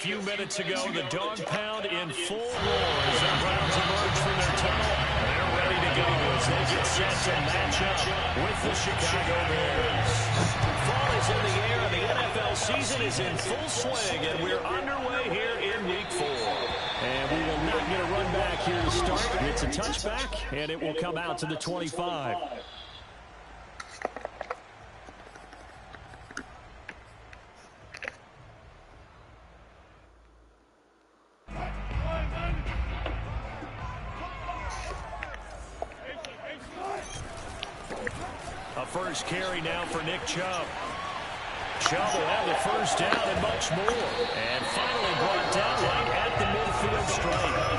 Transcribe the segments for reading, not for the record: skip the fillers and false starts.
Few minutes ago, the dog pound in full roar as the Browns emerge from their tunnel. They're ready to go as they get set to match up with the Chicago Bears. Fall is in the air. The NFL season is in full swing, and we're underway here in Week 4. And we will not get a run back here to start. It's a touchback, and it will come out to the 25. A first carry now for Nick Chubb. Chubb will have the first down and much more. And finally brought down right at the midfield stripe.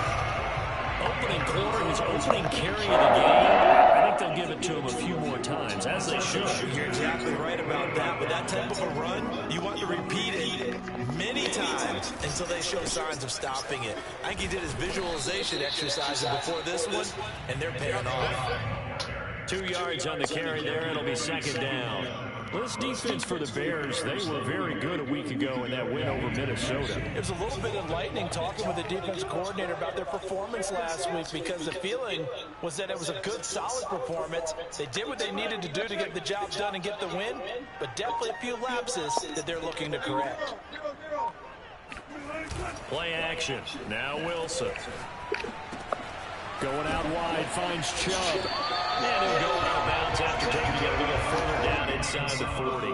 Opening quarter, his opening carry of the game. I think they'll give it to him a few more times, as they should. You're exactly right about that. With that type of a run, you want to repeat it many times until they show signs of stopping it. I think he did his visualization exercises before this one, and they're paying off. 2 yards on the carry there. It'll be second down. Well, this defense for the Bears, they were very good a week ago in that win over Minnesota. It was a little bit enlightening talking with the defense coordinator about their performance last week, because the feeling was that it was a good, solid performance. They did what they needed to do to get the job done and get the win, but definitely a few lapses that they're looking to correct. Play action. Now Wilson. Going out wide, finds Chubb. And he'll go out of bounds after taking it a little further down inside the 40.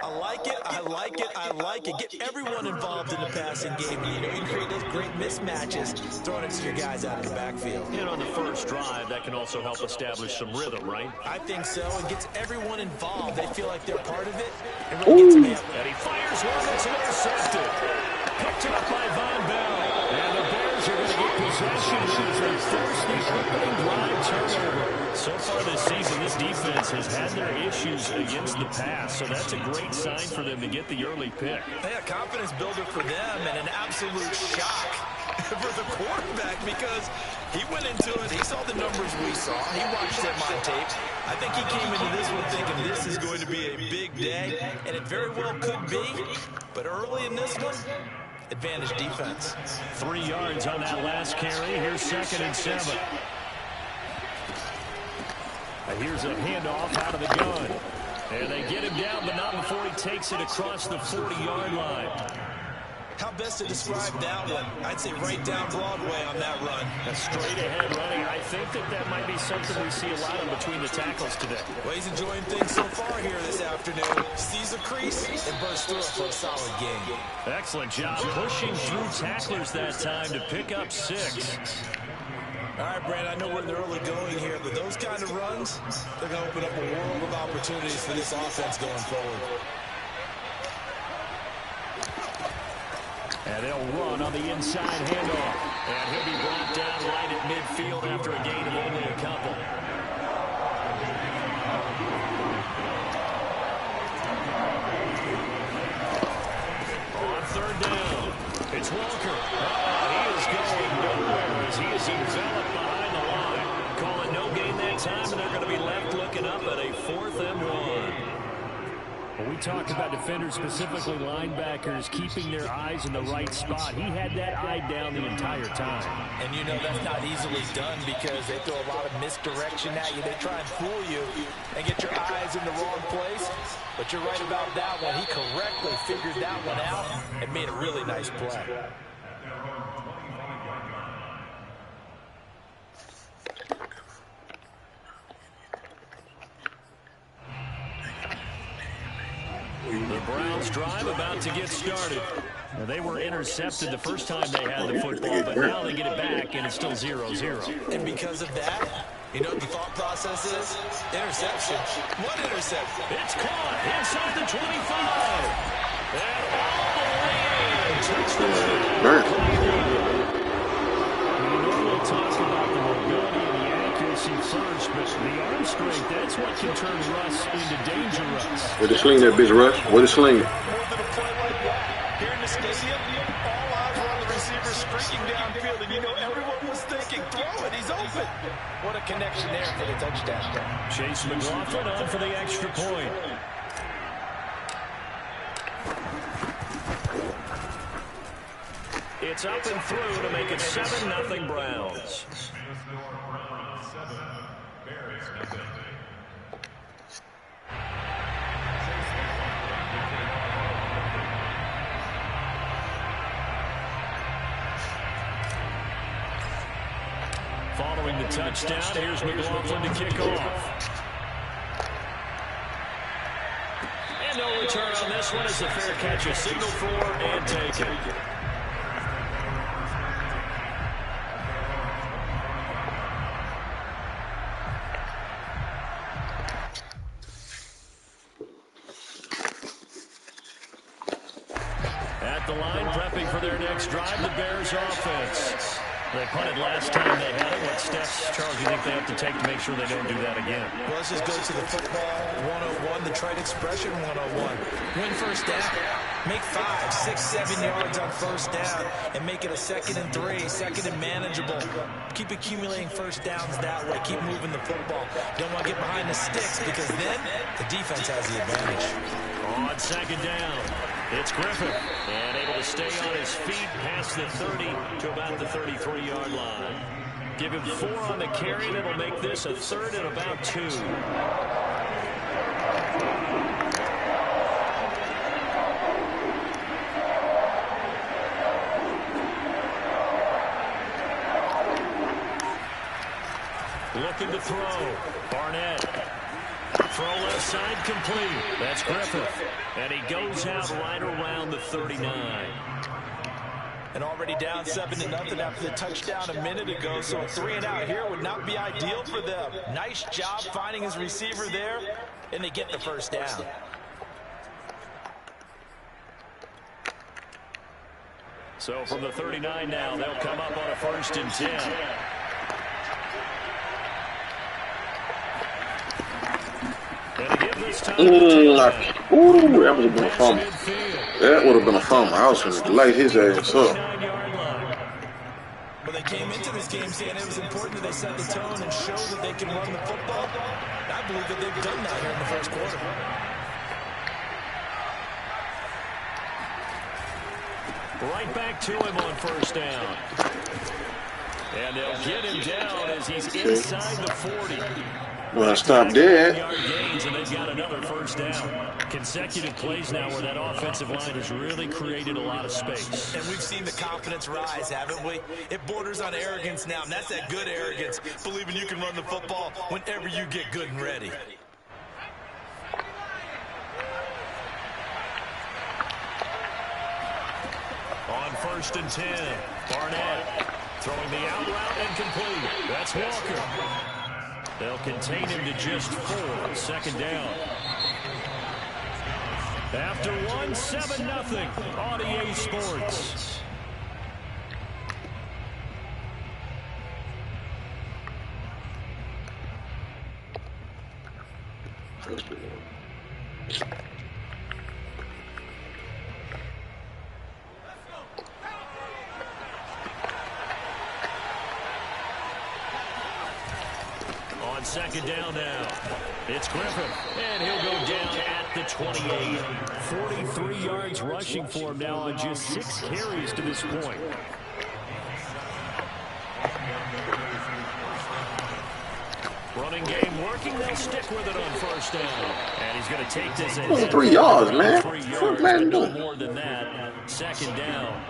I like it, I like it, I like it. Get everyone involved in the passing game. You know, you create those great mismatches, throwing it to your guys out in the backfield. And on the first drive, that can also help establish some rhythm, right? I think so. It gets everyone involved. They feel like they're part of it. It really gets them. And he fires one that's intercepted. Picked up by Von Bell. And the Bears are going to get possession as they force the opening drive turnover. So far this season, this defense has had their issues against the pass, so that's a great sign for them to get the early pick. Yeah, confidence builder for them, and an absolute shock for the quarterback, because he went into it, he saw the numbers we saw, he watched them on tape. I think he came into this one thinking this is going to be a big day, and it very well could be, but early in this one, advantage defense. 3 yards on that last carry. Here's 2nd and 7. Here's a handoff out of the gun. And they get him down, but not before he takes it across the 40-yard line. How best to describe that one? I'd say right down Broadway on that run. A straight-ahead running. I think that might be something we see a lot of between the tackles today. Well, he's enjoying things so far here this afternoon. Sees a crease and bursts through it for a solid game. Excellent job pushing through tacklers that time to pick up 6. All right, Brad, I know we're in the early going here, but those kind of runs, they're going to open up a world of opportunities for this offense going forward. And they'll run on the inside handoff. And he'll be brought down right at midfield after a gain of only a couple. On 3rd down, it's Walker. He is going nowhere as he is enveloped behind the line. Calling no gain that time, and they're going to be left looking up at a 4th and 1. Well, we talked about defenders, specifically linebackers, keeping their eyes in the right spot. He had that eye down the entire time. And you know that's not easily done, because they throw a lot of misdirection at you. They try and fool you and get your eyes in the wrong place. But you're right about that one. He correctly figured that one out and made a really nice play. The Browns drive about to get started. Now, they were intercepted the first time they had the football, but now they get it back, and it's still 0-0. And because of that, you know what the thought process is? Interception. One interception. It's caught inside the 25. And all the way. Touchdown. We normally talk about the mobility and the accuracy first, but the arm strength, that's what can turn Russ into danger Russ. Where the sling there, Biz Rush? Where the sling? More than a play like that. Here in the stadium, all eyes were on the receiver streaking downfield, and you know everyone was thinking, throw it, he's open. What a connection there for the touchdown. Chase McLaughlin on for the extra point. It's up and through to make it 7-0 Browns. Following the touchdown, here's McLaughlin to kick off. And no return on this one as the fair catch is signaled for and taken. At the line, prepping for their next drive, the Bears offense. They punted last time they had it. What steps, Charles, do you think they have to take to make sure they don't do that again? Well, let's just go to the football 101, the trade expression 101. Win first down. Make 5, 6, 7 yards on first down and make it a 2nd and 3, 2nd and manageable. Keep accumulating first downs that way. Keep moving the football. Don't want to get behind the sticks because then the defense has the advantage. On 2nd down, it's Griffin. And able to stay on his feet past the 30 to about the 33-yard line. Give him 4 on the carry. That'll make this a 3rd and about 2. Looking to throw. Barnett. Throw left side complete. That's Griffith. And he goes out right around the 39. And already down 7-0 after the touchdown a minute ago. So a 3 and out here would not be ideal for them. Nice job finding his receiver there. And they get the first down. So from the 39 now, they'll come up on a 1st and 10. Ooh, that would have been a fumble. That would have been a fumble. I was going to light his ass up. But they came into this game saying it was important that they set the tone and show that they can run the football. I believe that they've done that here in the first quarter. Right back to him on 1st down. And they'll get him down as he's inside the 40. Well, I stopped dead. Gains, and they've got another 1st down. Consecutive plays now where that offensive line has really created a lot of space. And we've seen the confidence rise, haven't we? It borders on arrogance now, and that's that good arrogance, believing you can run the football whenever you get good and ready. On 1st and 10, Barnett throwing the out route and complete. That's Walker. They'll contain him to just 4. 2nd down. After 1, 7-0 on EA Sports. On 2nd down now, it's Griffin, and he'll go down at the 28. 43 yards rushing for him now on just 6 carries to this point. Running game working, they'll stick with it on 1st down. And he's going to take this ahead. Those 3 yards, man. 3 yards, but no more than that. 2nd down.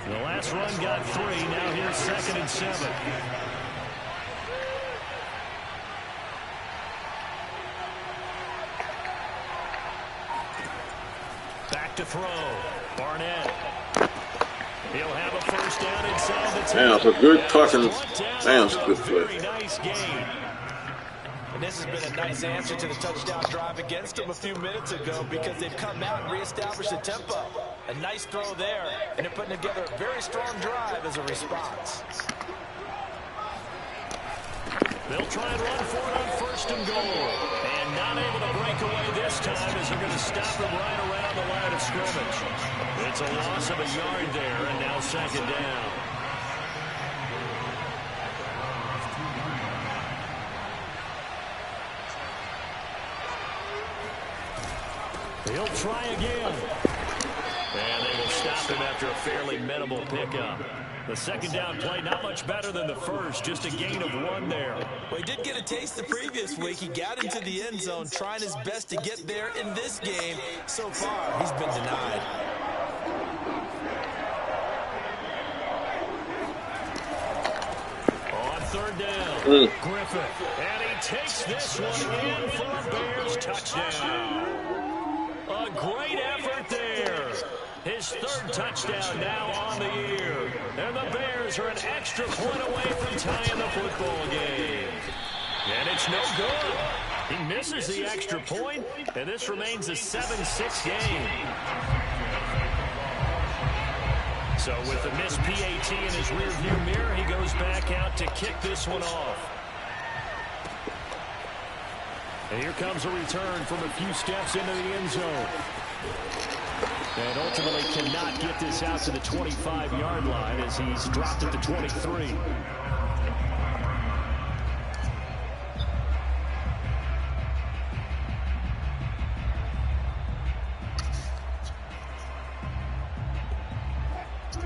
The last run got 3, now here's 2nd and 7. Back to throw. Barnett. He'll have a 1st down inside the 10. Man, it's a good fucking, man, it's a good play. Very nice game. And this has been a nice answer to the touchdown drive against them a few minutes ago because they've come out and reestablished the tempo. A nice throw there, and they're putting together a very strong drive as a response. They'll try and run for it on 1st and goal. And not able to break away this time as they're going to stop it right around the line of scrimmage. It's a loss of a yard there, and now 2nd down. He'll try again. And they will stop stopped him after a fairly minimal pickup. The second down play, not much better than the first, just a gain of 1 there. Well, he did get a taste the previous week. He got into the end zone, trying his best to get there in this game. So far, he's been denied. On third down, Griffith, and he takes this one in for a Bears touchdown. A great effort there. His third touchdown now on the year. And the Bears are an extra point away from tying the football game. And it's no good. He misses the extra point, and this remains a 7-6 game. So with the missed PAT in his rearview mirror, he goes back out to kick this one off. And here comes a return from a few steps into the end zone. And ultimately cannot get this out to the 25-yard line as he's dropped at the 23.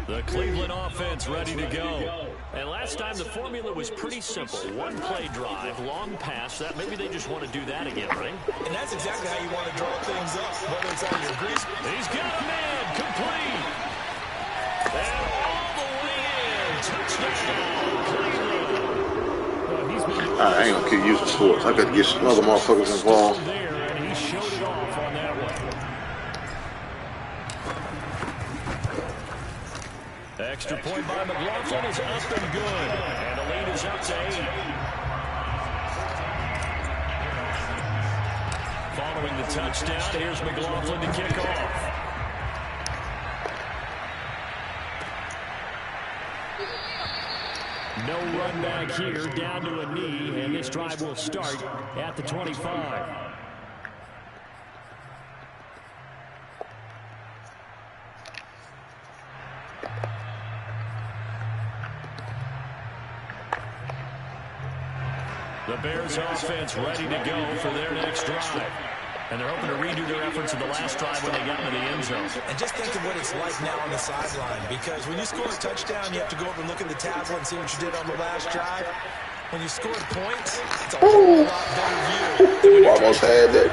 The Cleveland offense ready to go. And last time the formula was pretty simple. One play drive, long pass. That maybe they just want to do that again, right? And that's exactly how you want to draw things up, whether it's on your grease. He's got a man, complete. And all the way in. Touchdown, Cleveland. I ain't gonna keep using sports. I gotta get some other motherfuckers involved. There, and he showed it off on that one. Extra point by McLaughlin is up and good. And the lead is up to 8. Following the touchdown, here's McLaughlin to kick off. No run back here, down to a knee, and this drive will start at the 25. The Bears offense ready to go for their next drive. And they're hoping to redo their efforts in the last drive when they got into the end zone. And just think of what it's like now on the sideline, because when you score a touchdown, you have to go over and look at the tablet and see what you did on the last drive. When you scored points, it's a whole lot better view than when you almost had that.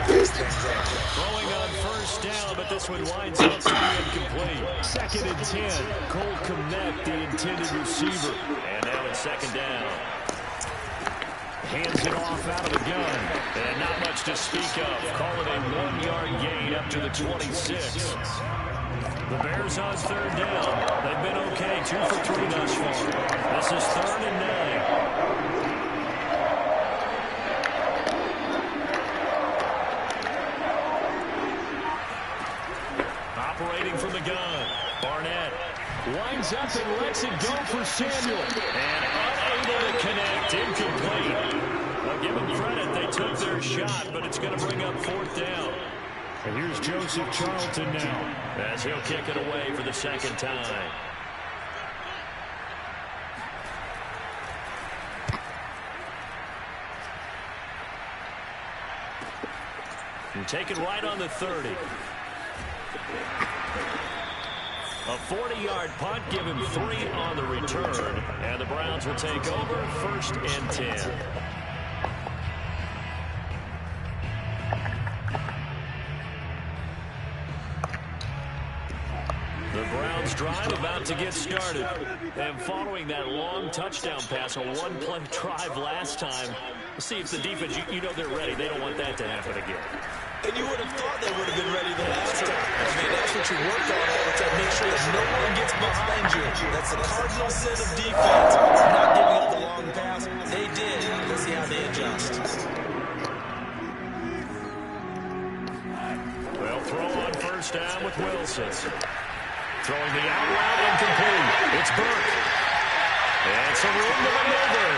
Throwing on first down, but this one winds up to be incomplete. 2nd and 10. Cole Kmet, the intended receiver. And now it's 2nd down. Hands it off out of the gun. And not much to speak of. Call it a 1-yard gain up to the 26. The Bears on 3rd down. They've been okay. 2 for 3 thus far. This is 3rd and 9. Operating from the gun. Barnett winds up and lets it go for Samuel. And unable to connect. Incomplete. I'll give them credit. They took their shot, but it's going to bring up 4th down. And here's Joseph Charlton now as he'll kick it away for the 2nd time. And take it right on the 30. A 40-yard punt, give him 3 on the return. And the Browns will take over 1st and 10. The Browns drive about to get started. And following that long touchdown pass, a 1-play drive last time, we'll see if the defense, you know they're ready. They don't want that to happen again. And you would have thought they would have been ready the last time. I mean, that's what you work on all the time. Make sure that no one gets behind you. That's the cardinal sin of defense. Not giving up the long pass. They did. Let's see how they adjust. Well, throw on first down with Wilson. Throwing the out route incomplete. It's Burke. And it's a room to maneuver.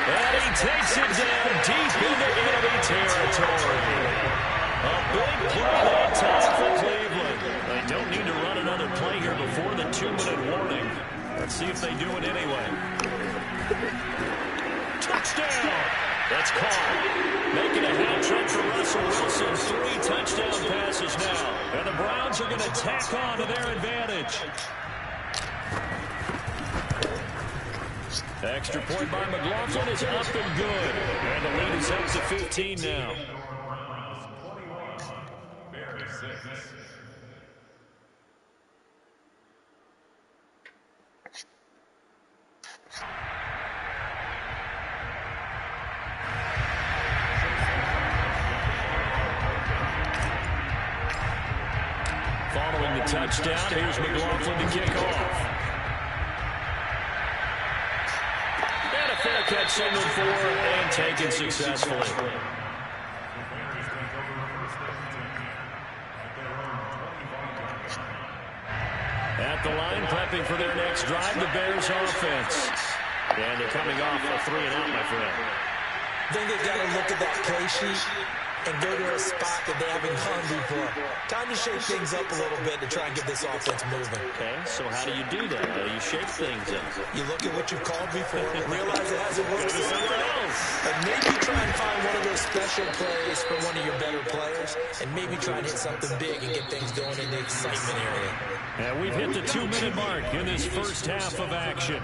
And he takes it down deep into enemy territory. A big play that time for Cleveland. They don't need to run another play here before the 2-minute warning. Let's see if they do it anyway. Touchdown! That's caught. Making a hat trick for Russell Wilson. 3 touchdown passes now. And the Browns are going to tack on to their advantage. Extra point by McLaughlin is up and good. And the lead is up to 15 now. Following the touchdown, here's McLaughlin to kick off. And a fair catch signaled for and taken successfully. At the line, prepping for their next drive, the Bears offense. And they're coming off a 3-and-out, my friend. I think they've got to look at that play sheet and go to a spot that they haven't gone before. Time to shake things up a little bit to try and get this offense moving. Okay, so how do you do that? How do you shake things up? You look at what you've called before, realize it hasn't worked for something else. And maybe try and find one of those special plays for one of your better players, and maybe try and hit something big and get things going in the excitement area. And we've hit the 2-minute mark in this first half of action.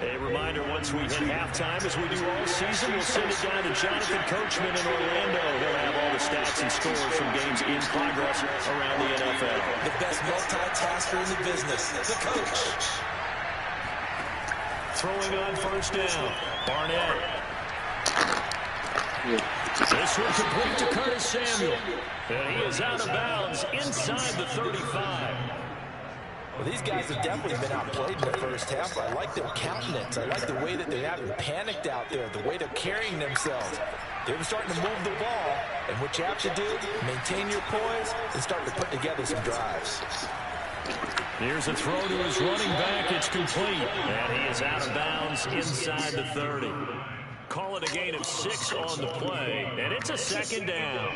A reminder, once we hit halftime, as we do all season, we'll send it down to Jonathan Coachman in Orlando. He'll have all the stats and scores from games in progress around the NFL. The best multitasker in the business, the coach. Throwing on first down, Barnett. This one complete to Curtis Samuel. And he is out of bounds inside the 35. Well, these guys have definitely been outplayed in the first half. I like their countenance. I like the way that they haven't panicked out there, the way they're carrying themselves. They're starting to move the ball, and what you have to do, maintain your poise and start to put together some drives. Here's a throw to his running back. It's complete, and he is out of bounds inside the 30. Call it a gain of 6 on the play, and it's a second down.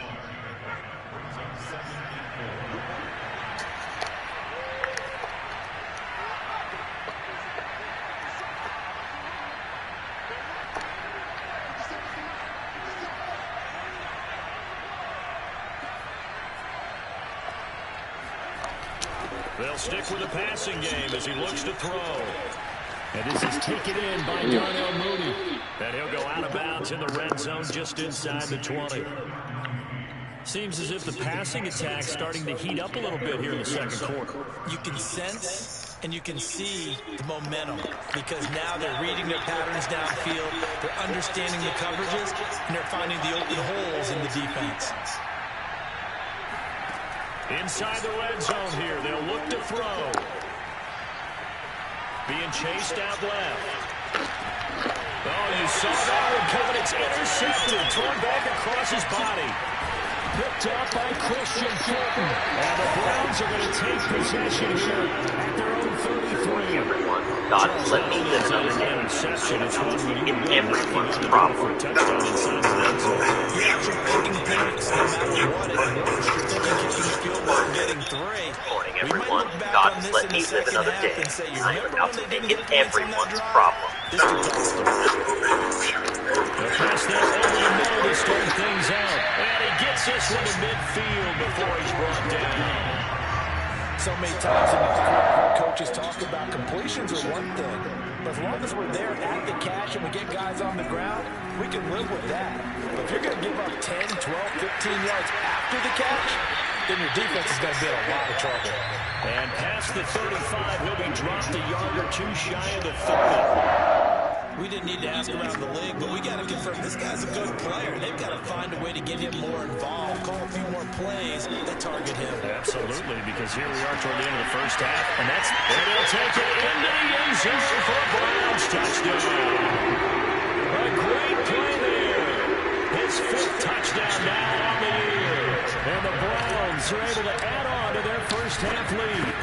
They'll stick with the passing game as he looks to throw. And this is taken in by Darnell Mooney. And he'll go out of bounds in the red zone just inside the 20. Seems as if the passing attack's starting to heat up a little bit here in the second quarter. You can sense and you can see the momentum because now they're reading their patterns downfield, they're understanding the coverages, and they're finding the open holes in the defense. Inside the red zone here, they'll look to throw. Being chased out left. Oh, you saw that one coming. It's intercepted. Thrown back across his body. Picked up by Christian Fulton. And the Browns are going to take possession here at their own 33. Everyone, God, let me live another day. Interception. It's everyone's problem. For a touchdown inside the red zone. You're actually picking points no matter what it is. You're thinking kicking the field goal and getting 3. Morning, everyone. God, let me live another day. I am about to make it everyone's problem. Pass that over the middle to start things out. And he gets this one to midfield before he's brought down. So many times in the coaches talk about completions are one thing, but as long as we're there at the catch and we get guys on the ground, we can live with that. But if you're going to give up 10, 12, 15 yards after the catch, then your defense is going to be in a lot of trouble. And past the 35, he'll be dropped a yard or two shy of the 30. We didn't need to ask around the league, but we got to confirm this guy's a good player. They've got to find a way to get him more involved, call a few more plays that target him. Absolutely, because here we are toward the end of the first half, and they'll take it into the end zone for a Browns touchdown. A great play there. His 5th touchdown now on the year. And the Browns are able to add on to their first half lead.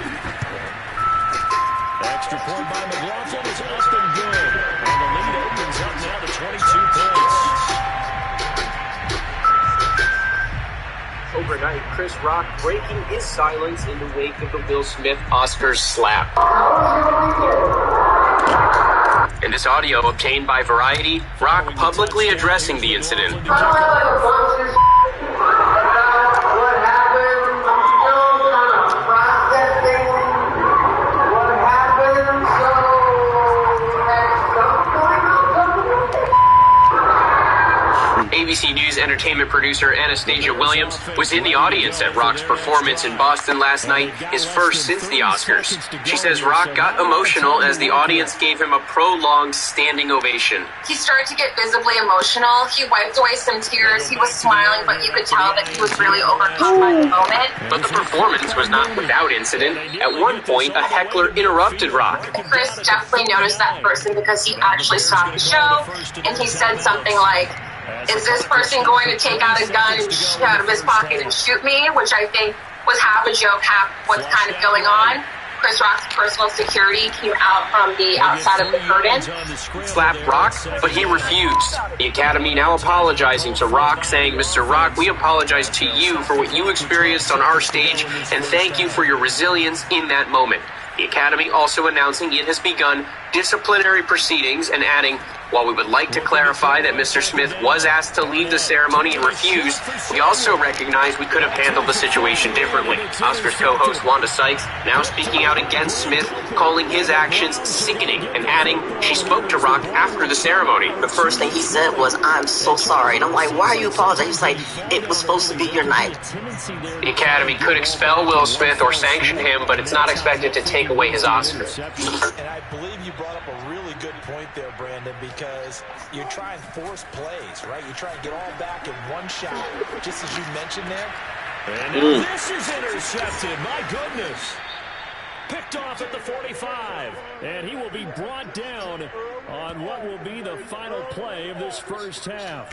Extra point by McLaughlin is up and good. And the lead opens up now to 22 points. Overnight, Chris Rock breaking his silence in the wake of the Will Smith Oscars slap. In this audio obtained by Variety, Rock publicly addressing the incident. What happened? I'm still kind of processing what happened, so at some point I'll come with it. ABC News entertainment producer Anastasia Williams was in the audience at Rock's performance in Boston last night, his first since the Oscars. She says Rock got emotional as the audience gave him a prolonged standing ovation. He started to get visibly emotional. He wiped away some tears. He was smiling, but you could tell that he was really overcome by the moment. But the performance was not without incident. At one point, a heckler interrupted Rock. Chris definitely noticed that person because he actually stopped the show, and he said something like, "Is this person going to take out a gun and out of his pocket and shoot me?" Which I think was half a joke, half what's kind of going on. Chris Rock's personal security came out from the outside of the curtain. Slapped Rock, but he refused. The Academy now apologizing to Rock, saying, "Mr. Rock, we apologize to you for what you experienced on our stage, and thank you for your resilience in that moment." The Academy also announcing it has begun disciplinary proceedings and adding, "While we would like to clarify that Mr. Smith was asked to leave the ceremony and refused, we also recognize we could have handled the situation differently." Oscars co-host Wanda Sykes now speaking out against Smith, calling his actions sickening and adding she spoke to Rock after the ceremony. The first thing he said was, "I'm so sorry." And I'm like, "Why are you apologizing?" He's like, "It was supposed to be your night." The Academy could expel Will Smith or sanction him, but it's not expected to take away his Oscar. And I believe you brought up a really good point there, Brandon, because you try and force plays, right? You try and get all back in one shot, just as you mentioned there. And now this is intercepted. My goodness. Picked off at the 45. And he will be brought down on what will be the final play of this first half.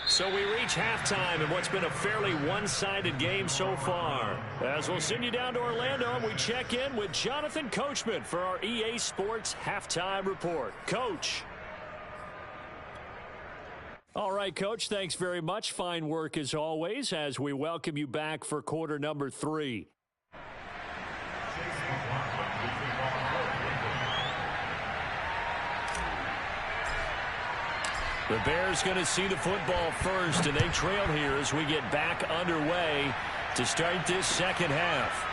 So we reach halftime in what's been a fairly one-sided game so far. As we'll send you down to Orlando, and we check in with Jonathan Coachman for our EA Sports Halftime Report. Coach. All right, Coach, thanks very much. Fine work as always as we welcome you back for quarter number 3. The Bears going to see the football first, and they trail here as we get back underway to start this second half.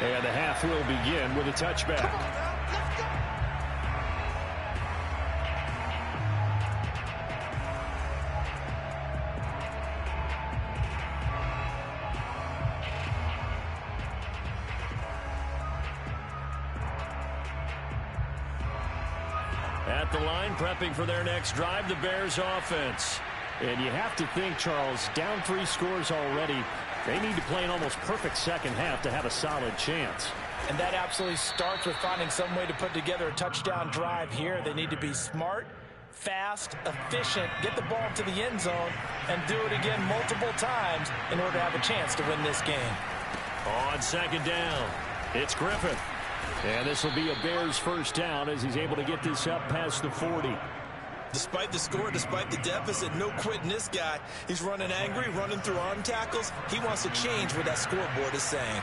And the half will begin with a touchback. At the line, prepping for their next drive, the Bears offense. And you have to think, Charles, down 3 scores already. They need to play an almost perfect second half to have a solid chance. And that absolutely starts with finding some way to put together a touchdown drive here. They need to be smart, fast, efficient, get the ball to the end zone, and do it again multiple times in order to have a chance to win this game. On second down, it's Griffith. And this will be a Bears first down as he's able to get this up past the 40. Despite the score, despite the deficit, no quitting this guy. He's running angry, running through arm tackles. He wants to change what that scoreboard is saying.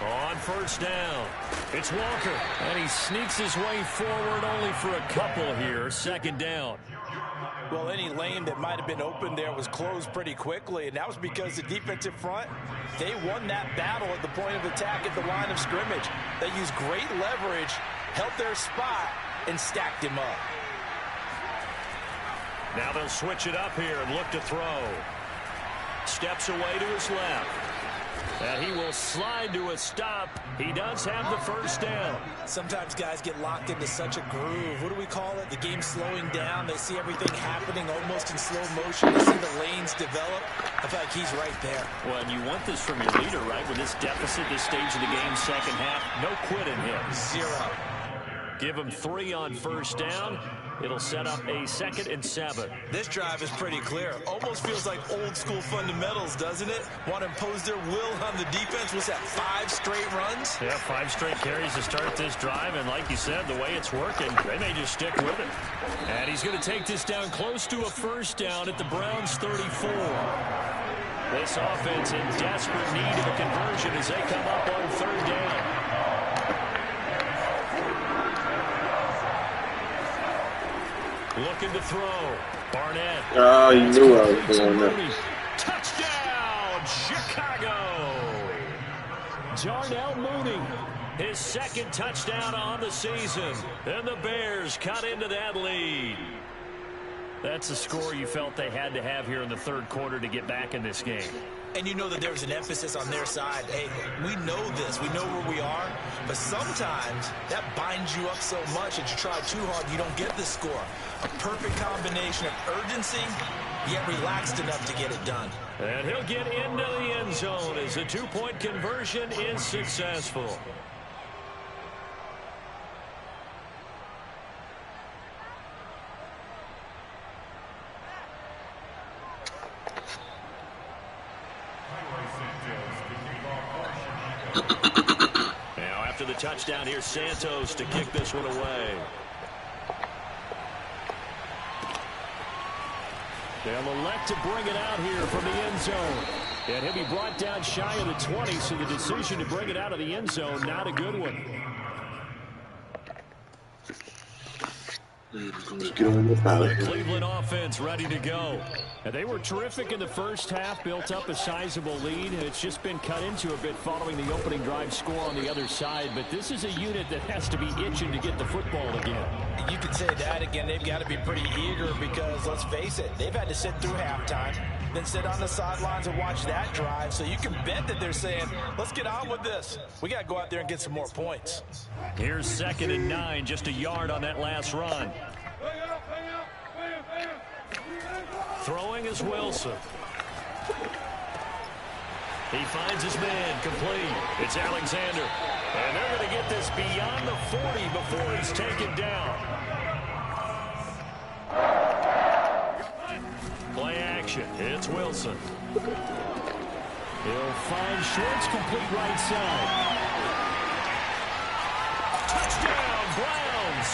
On first down, it's Walker. And he sneaks his way forward only for a couple here. Second down. Well, any lane that might have been open there was closed pretty quickly, and that was because the defensive front, they won that battle at the point of attack at the line of scrimmage. They used great leverage, held their spot, and stacked him up. Now they'll switch it up here and look to throw. Steps away to his left. And he will slide to a stop. He does have the first down. Sometimes guys get locked into such a groove. What do we call it? The game's slowing down. They see everything happening almost in slow motion. They see the lanes develop. I feel like he's right there. Well, and you want this from your leader, right? With this deficit, this stage of the game, second half, no quitting him. 0. Give him 3 on first down. It'll set up a 2nd and 7. This drive is pretty clear. Almost feels like old school fundamentals, doesn't it? Want to impose their will on the defense. What's that, 5 straight runs? Yeah, 5 straight carries to start this drive. And like you said, the way it's working, they may just stick with it. And he's going to take this down close to a first down at the Browns' 34. This offense in desperate need of a conversion as they come up on 3rd down. Looking to throw. Barnett. Oh, you knew I was going there. Touchdown, Chicago. Darnell Mooney, his second touchdown on the season. And the Bears cut into that lead. That's a score you felt they had to have here in the third quarter to get back in this game. And you know that there's an emphasis on their side. Hey, we know this. We know where we are. But sometimes that binds you up so much that you try too hard, you don't get the score. A perfect combination of urgency, yet relaxed enough to get it done. And he'll get into the end zone as the two-point conversion is successful. Now after the touchdown, here's Santos to kick this one away. They'll elect to bring it out here from the end zone. And he'll be brought down shy of the 20, so the decision to bring it out of the end zone, not a good one. Just get on with The Cleveland offense ready to go. And they were terrific in the first half, built up a sizable lead, and it's just been cut into a bit following the opening drive score on the other side. But this is a unit that has to be itching to get the football again. You could say that again. They've got to be pretty eager because, let's face it, they've had to sit through halftime, then sit on the sidelines and watch that drive. So you can bet that they're saying, let's get on with this. We got to go out there and get some more points. Here's 2nd and 9, just a yard on that last run. Throwing is Wilson. He finds his man, complete. It's Alexander. And they're going to get this beyond the 40 before he's taken down. Play action. It's Wilson. He'll find Schwartz, complete right side. Touchdown, Browns.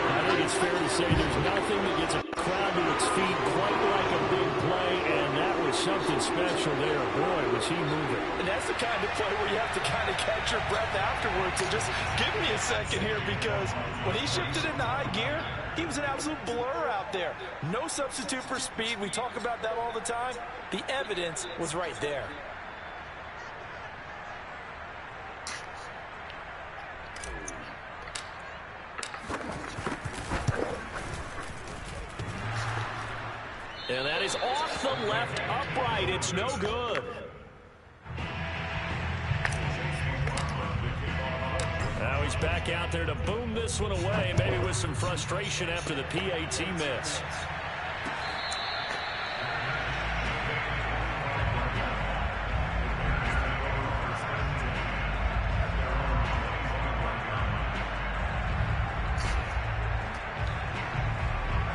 I think it's fair to say there's nothing that gets a crowd to its feet quite like a big play, and that was something special there. Boy, was he moving. And that's the kind of play where you have to kind of catch your breath afterwards. So just give me a second here, because when he shifted into high gear, he was an absolute blur out there. No substitute for speed. We talk about that all the time. The evidence was right there. And that is off the left upright. It's no good. Now he's back out there to boom this one away, maybe with some frustration after the PAT miss.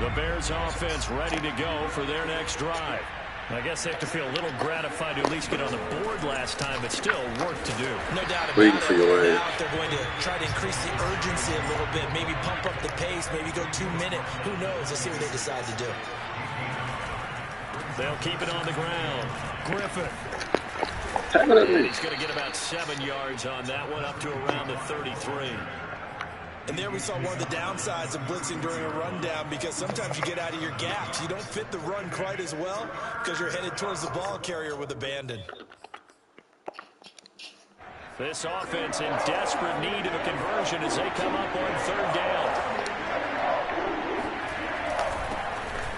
The Bears offense ready to go for their next drive. I guess they have to feel a little gratified to at least get on the board last time, but still work to do. No doubt about Waiting it. for your way. Now they're going to try to increase the urgency a little bit, maybe pump up the pace, maybe go 2 minute. Who knows? Let's see what they decide to do. They'll keep it on the ground. Griffin. He's going to get about 7 yards on that one, up to around the 33. And there we saw one of the downsides of blitzing during a rundown, because sometimes you get out of your gaps. You don't fit the run quite as well because you're headed towards the ball carrier with abandon. This offense in desperate need of a conversion as they come up on 3rd down.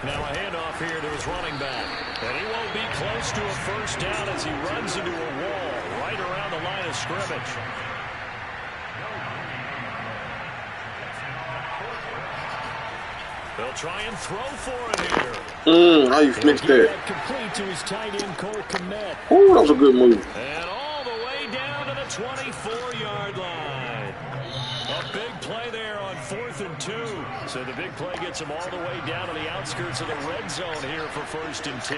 Now a handoff here to his running back. And he won't be close to a first down as he runs into a wall right around the line of scrimmage. They'll try and throw for it here. How you flicked that? Complete to his tight end, Cole Kmet. Ooh, that was a good move. And all the way down to the 24-yard line. A big play there on 4th and 2. So the big play gets him all the way down to the outskirts of the red zone here for 1st and 10.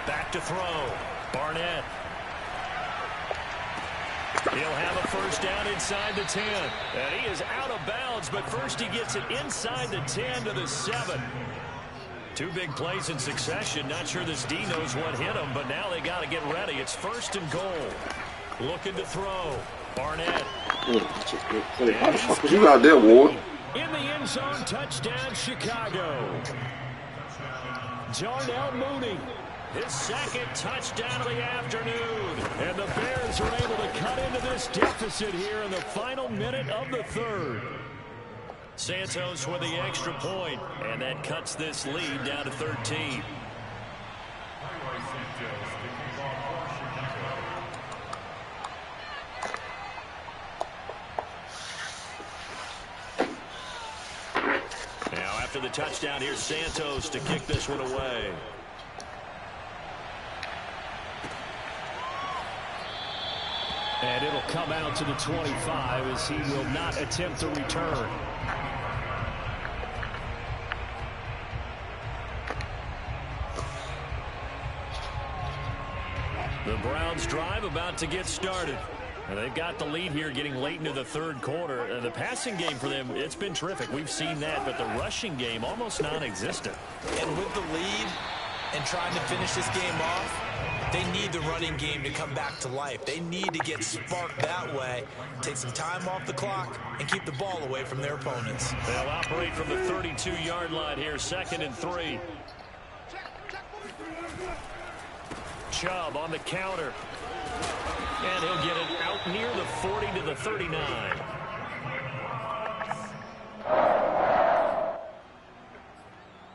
Back to throw. Barnett. He'll have a first down inside the 10. And he is out of bounds, but first he gets it inside the 10 to the 7. 2 big plays in succession. Not sure this D knows what hit him, but now they got to get ready. It's 1st and goal. Looking to throw. Barnett. How the fuck was you out there, Ward? In the end zone, touchdown, Chicago. Darnell Mooney, his second touchdown of the afternoon. And the Bears are able to cut into this deficit here in the final minute of the third. Santos with the extra point, and that cuts this lead down to 13. Now after the touchdown, here's Santos to kick this one away. And it'll come out to the 25 as he will not attempt to return. The Browns drive about to get started. And they've got the lead here getting late into the third quarter. The passing game for them, it's been terrific. We've seen that, but the rushing game almost non-existent. And with the lead and trying to finish this game off, they need the running game to come back to life. They need to get sparked that way, take some time off the clock, and keep the ball away from their opponents. They'll operate from the 32-yard line here, 2nd and 3. Chubb on the counter. And he'll get it out near the 40 to the 39.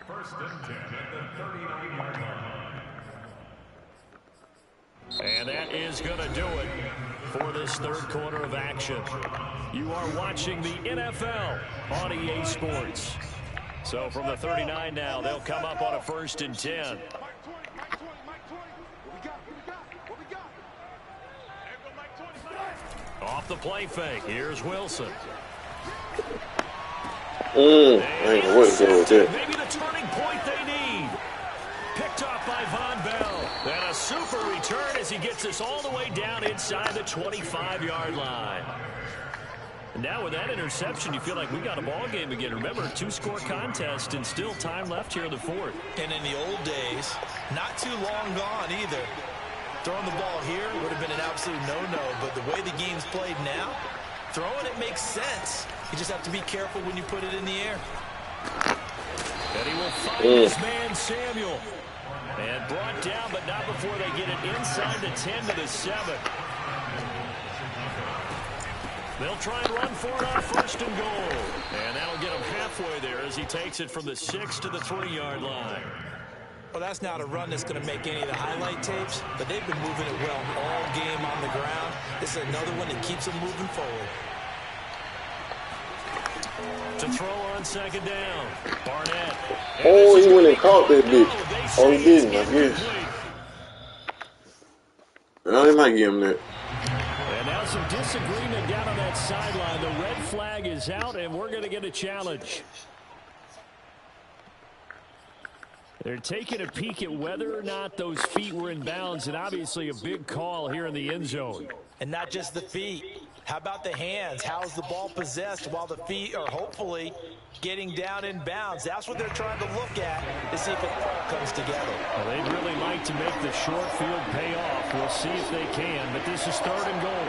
First and 10 at the 39-yard line. And that is going to do it for this third quarter of action. You are watching the NFL on EA Sports. So from the 39 now, they'll come up on a 1st and 10. Off the play fake, here's Wilson. I ain't gonna wait to go with that. Maybe the turning point they need. Picked off by Von Bell. And a super return as he gets us all the way down inside the 25-yard line. And now with that interception, you feel like we got a ball game again. Remember, 2-score contest and still time left here in the fourth. And in the old days, not too long gone either. Throwing the ball here would have been an absolute no-no, but the way the game's played now, throwing it makes sense. You just have to be careful when you put it in the air. And he will find his man, Samuel. And brought down, but not before they get it inside the 10 to the 7. They'll try and run for it on 1st and goal. And that'll get him halfway there as he takes it from the 6 to the 3-yard line. Well, that's not a run that's going to make any of the highlight tapes, but they've been moving it well all game on the ground. This is another one that keeps them moving forward. To throw on 2nd down, Barnett. Oh, he went and caught that bitch. Oh, he didn't, I guess. Well, they might give him that. And now some disagreement down on that sideline. The red flag is out, and we're going to get a challenge. They're taking a peek at whether or not those feet were in bounds, and obviously a big call here in the end zone. And not just the feet. How about the hands? How's the ball possessed while the feet are hopefully getting down in bounds? That's what they're trying to look at to see if it all comes together. Well, they'd really like to make the short field pay off. We'll see if they can, but this is 3rd and goal.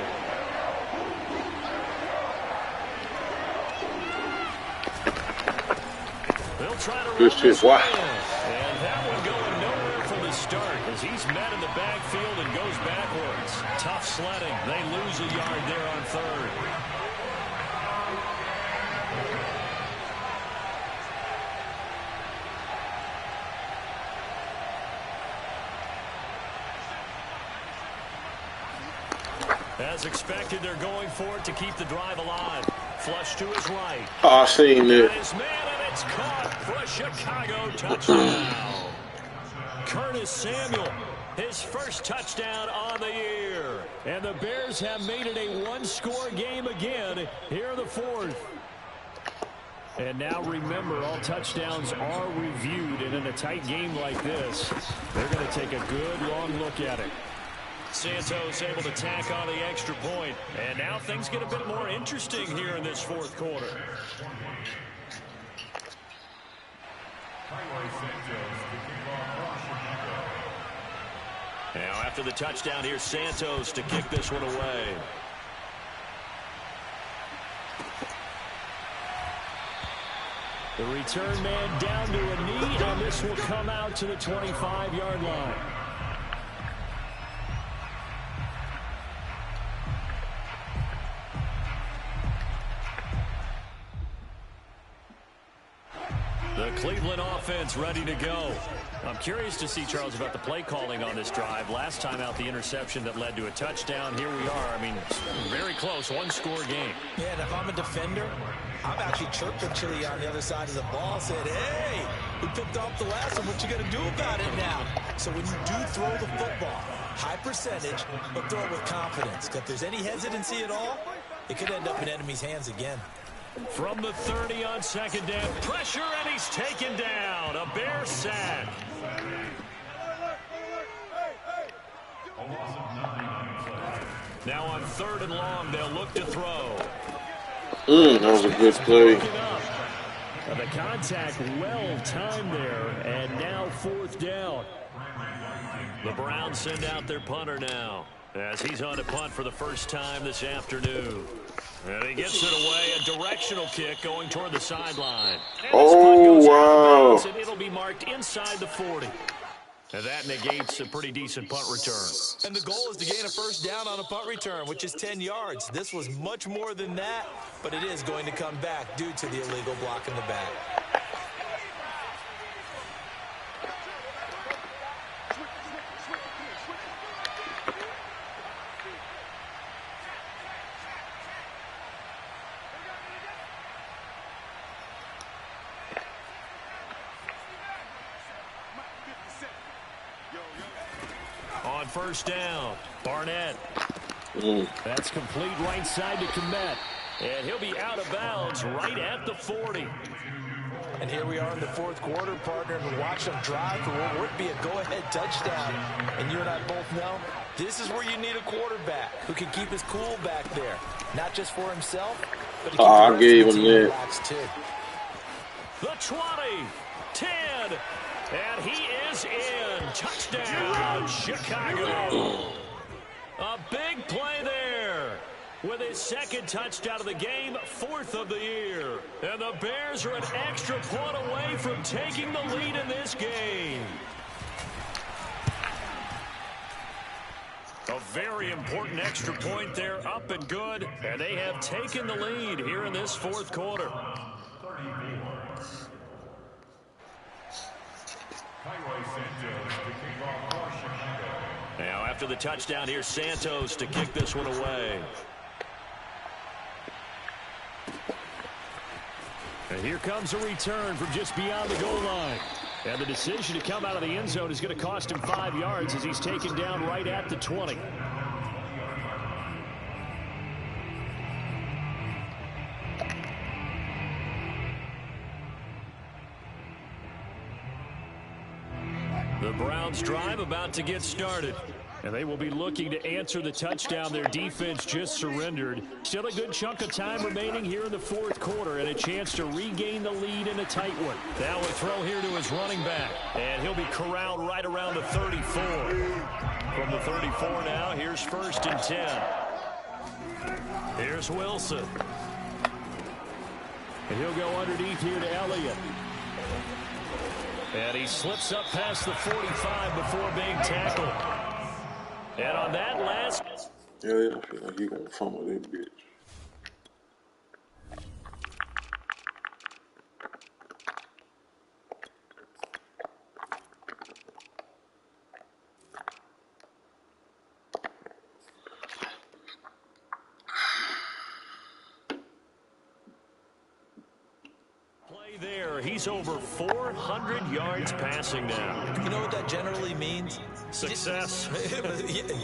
They'll try to run this one. And that one going nowhere from the start as he's met in the backfield and goes backwards. Tough sledding. They lose a yard there on 3rd. As expected, they're going for it to keep the drive alive. Flush to his right. Oh, I seen that. His man, and it's caught for a Chicago touchdown. Curtis Samuel, his first touchdown on the year. And the Bears have made it a one-score game again here in the fourth. And now remember, all touchdowns are reviewed, and in a tight game like this, they're going to take a good long look at it. Santos able to tack on the extra point, and now things get a bit more interesting here in this fourth quarter. Now after the touchdown, here's Santos to kick this one away. The return man down to a knee, and this will come out to the 25-yard line. The Cleveland offense ready to go. I'm curious to see, Charles, about the play calling on this drive. Last time out, the interception that led to a touchdown. Here we are. I mean, very close, one-score game. Yeah, and if I'm a defender, I'm actually chirping Chili on the other side of the ball, said, hey, we picked off the last one. What you going to do about it now? So when you do throw the football, high percentage, but throw it with confidence. If there's any hesitancy at all, it could end up in enemy's hands again. From the 30 on second down. Pressure, and he's taken down. A Bear sack. Now on 3rd and long, they'll look to throw. That was a good play. The contact well timed there, and now 4th down. The Browns send out their punter now, as he's on to punt for the first time this afternoon. And he gets it away, a directional kick going toward the sideline. Oh, wow. And it'll be marked inside the 40. And that negates a pretty decent punt return. And the goal is to gain a first down on a punt return, which is 10 yards. This was much more than that, but it is going to come back due to the illegal block in the back. On 1st down, Barnett. That's complete right side to Kmet. And he'll be out of bounds right at the 40. And here we are in the 4th quarter, partner, and watch them drive for what would be a go-ahead touchdown. And you and I both know this is where you need a quarterback who can keep his cool back there. Not just for himself, but to keep I gave him that. Relaxed too. The 20, 10, and he is in. Touchdown, Chicago. A big play there. With his 2nd touchdown of the game, 4th of the year. And the Bears are an extra point away from taking the lead in this game. A very important extra point there, up and good. And they have taken the lead here in this 4th quarter. Now after the touchdown, here's Santos to kick this one away. And here comes a return from just beyond the goal line. And the decision to come out of the end zone is going to cost him 5 yards as he's taken down right at the 20. The Browns drive about to get started. And they will be looking to answer the touchdown their defense just surrendered. Still a good chunk of time remaining here in the 4th quarter and a chance to regain the lead in a tight one. Now a throw here to his running back. And he'll be corralled right around the 34. From the 34 now, here's 1st and 10. Here's Wilson. And he'll go underneath here to Elliott. And he slips up past the 45 before being tackled. And on that last... Yeah, I feel like he gonna fumble that bitch. There, he's over 400 yards passing now. You know what that generally means? Success.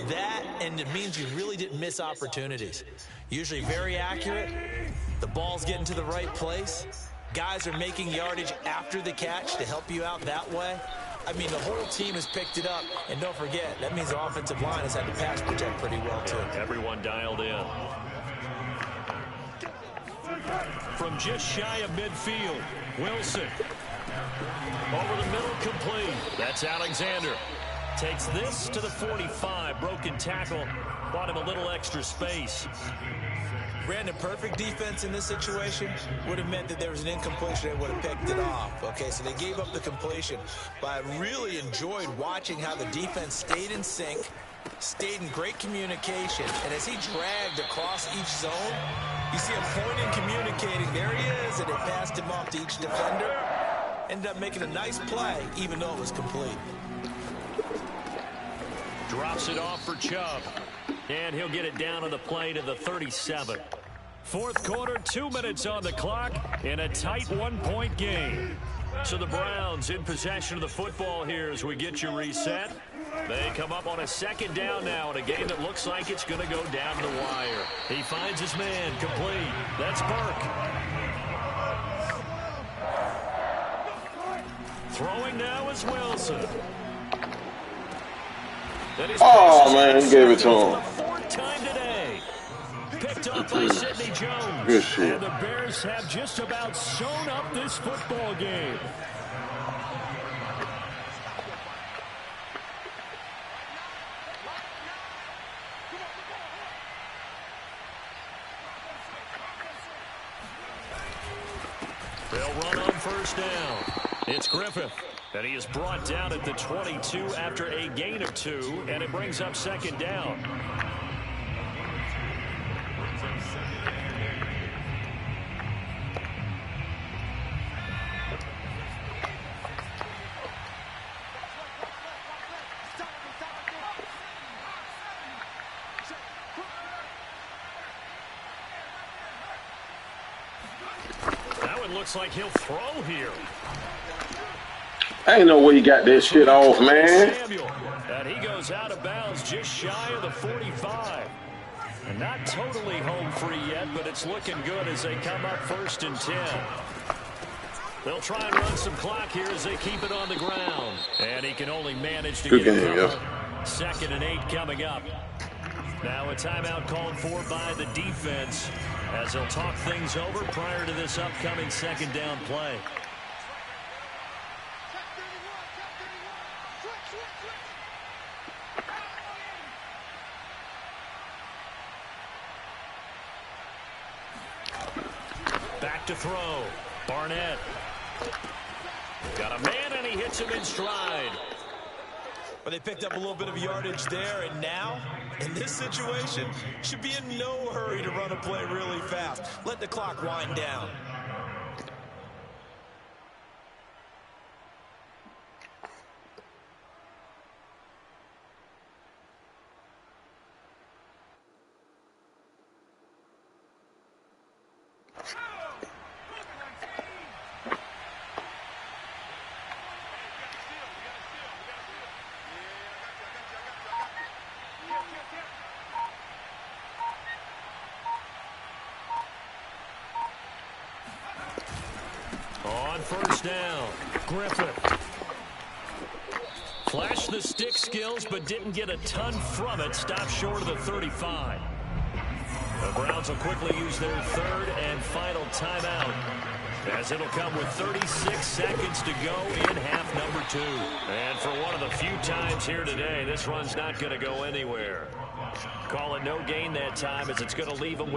That, and it means you really didn't miss opportunities. Usually very accurate. The ball's getting to the right place. Guys are making yardage after the catch to help you out that way. I mean, the whole team has picked it up. And don't forget, that means the offensive line has had to pass protect pretty well, too. Everyone dialed in. From just shy of midfield, Wilson. Over the middle, complete. That's Alexander. Takes this to the 45. Broken tackle. Bought him a little extra space. Brandon, perfect defense in this situation would have meant that there was an incompletion. They would have picked it off. Okay, so they gave up the completion. But I really enjoyed watching how the defense stayed in sync, stayed in great communication, and as he dragged across each zone, you see him pointing, communicating. There he is, and they passed him off to each defender. Ended up making a nice play, even though it was complete. Drops it off for Chubb. And he'll get it down on the play to the 37. Fourth quarter, 2 minutes on the clock in a tight 1-point game. So the Browns in possession of the football here as we get you reset. They come up on a second down now in a game that looks like it's going to go down the wire. He finds his man complete. That's Burke. Throwing now is Wilson. Oh, man, he gave it to him. Fourth time today. Picked up by Sidney Jones. Good shit. And the Bears have just about sewn up this football game. They'll run on first down. It's Griffith. And he is brought down at the 22 after a gain of 2, and it brings up second down. That one looks like he'll throw here. I ain't know where you got that shit off, man. And he goes out of bounds just shy of the 45. And not totally home free yet, but it's looking good as they come up 1st and 10. They'll try and run some clock here as they keep it on the ground. And he can only manage to get it covered. 2nd and 8 coming up. Now a timeout called for by the defense as they'll talk things over prior to this upcoming second down play. Back to throw. Barnett. Got a man, and he hits him in stride. But they picked up a little bit of yardage there, and now, in this situation, should be in no hurry to run a play really fast. Let the clock wind down. On first down, Griffith. Flashed the stick skills, but didn't get a ton from it. Stopped short of the 35. The Browns will quickly use their 3rd and final timeout, as it'll come with 36 seconds to go in half number 2. And for one of the few times here today, this run's not going to go anywhere. Call it no gain that time, as it's going to leave them with